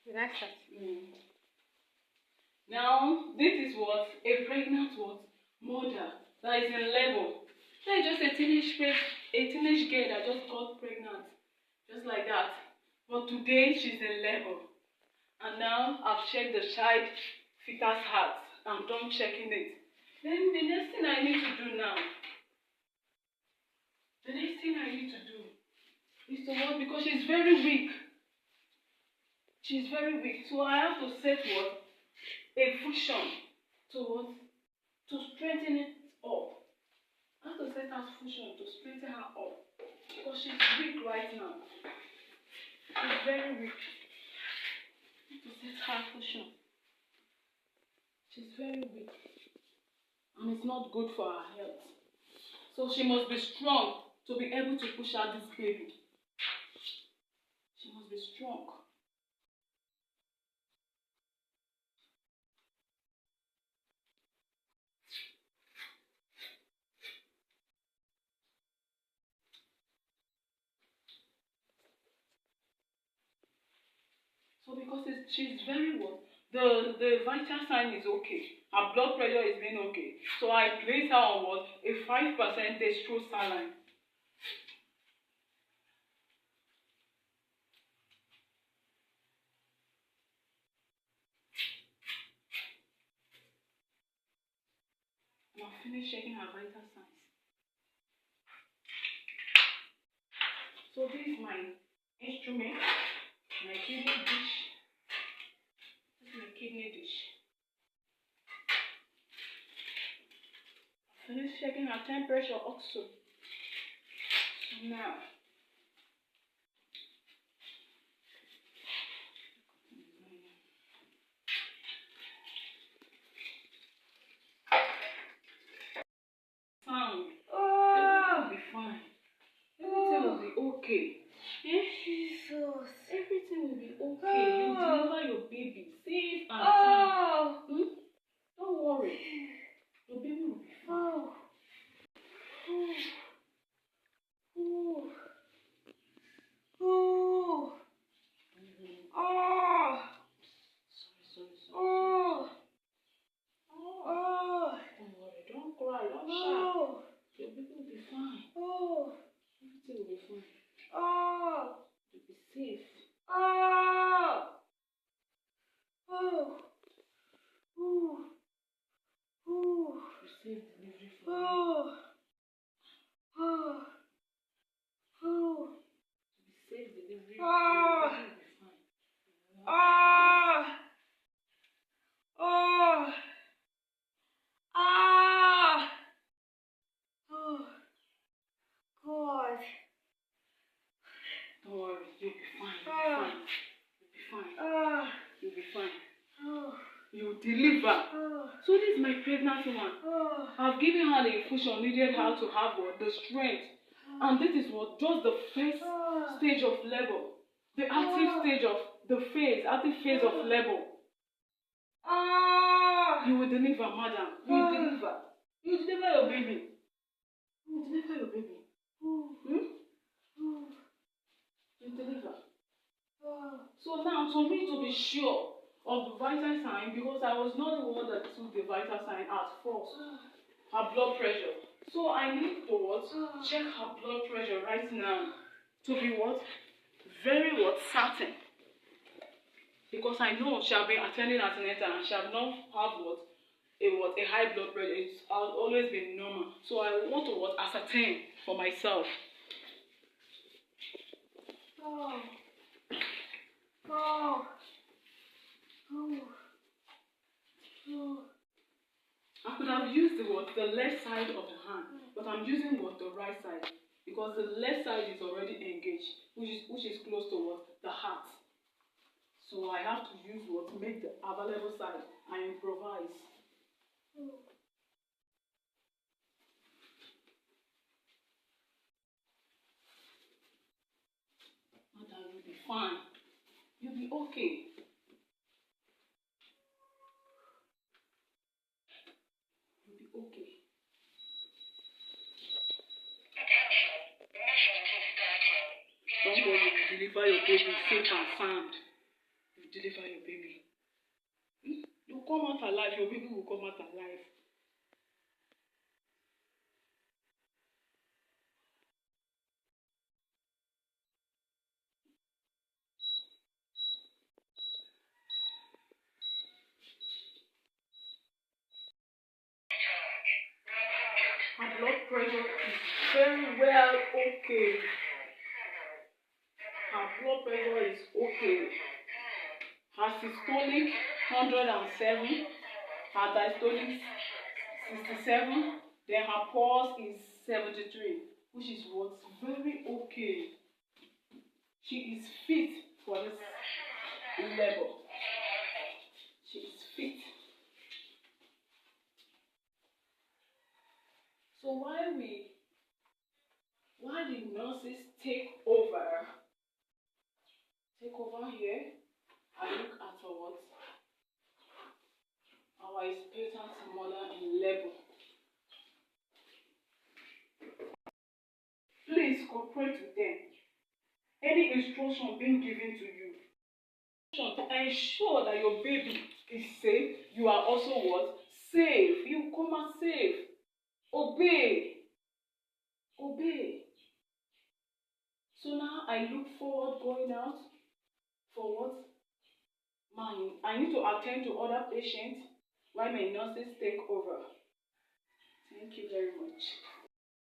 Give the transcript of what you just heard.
Did I start? Now, this is what a pregnant mother that is in labor. That is just a teenage girl that just got pregnant, just like that. But today she's in labor, and now I've checked the child fetus heart. I'm done checking it. Then the next thing I need to do now, is to what? Because she's very weak. She's very weak, so I have to set what? A cushion to what? To straighten it up. I have to set her cushion to straighten her up. Because she's weak right now. She's very weak. I have to set her cushion. She's very weak. And it's not good for her health. So she must be strong to be able to push out this baby. She must be strong. So because she's very well, the vital sign is okay. Her blood pressure is being okay. So I place her on what? A 5% dextrose saline. And I'll finish checking her vital signs. So this is my instrument, my kidney dish. This is my kidney dish. Finish checking her temperature also. So now, sound. Everything will be fine. Everything will be okay. Jesus. Everything will be okay. You deliver your baby safe and sound. Don't worry. Your baby will be fine. Sorry. Don't worry. Don't cry. Don't shout. Your baby will be fine. Everything will be fine. You'll be safe. You safe delivery for you. Be safe delivery for you. Everything will be fine. God. Don't worry. You'll be fine. You'll be fine. You'll deliver. So this is my pregnant woman. I've given her the infusion needed her to have what? The strength. And this is what? Just the first stage of labor. The active stage of the active phase of labor. You will deliver, madam. You will deliver. You will deliver your baby. You will deliver your baby. You deliver. So now, for me to be sure of the vital sign, because I was not the one that took the vital sign at first, her blood pressure. So I need to what? Check her blood pressure right now to be what? Very what? Certain. Because I know she'll be attending antenatal and she'll not have what? A high blood pressure. It's always been normal. So I want to what? Ascertain for myself. I could have used the left side of the hand, but I'm using the right side because the left side is already engaged, which is close to the heart. So I have to use make the available side and improvise. Madam, you'll be fine. You'll be okay. You'll be okay. Don't worry, you deliver your baby safe and sound. You deliver your baby. You come out alive, your baby will come out alive. Her blood pressure is very well okay. Her blood pressure is okay. Her systolic 107, her diastolic 67, then her pulse is 73, which is what? Very okay. She is fit for this labor. She is fit. So while the nurses take over here and look at what? Our expectant mother in labor. Please cooperate with them. Any instruction being given to you, to ensure that your baby is safe, you are also what? Safe. You come out safe. Obey. Obey. So now I look forward going out for what? I need to attend to other patients while my nurses take over. Thank you very much.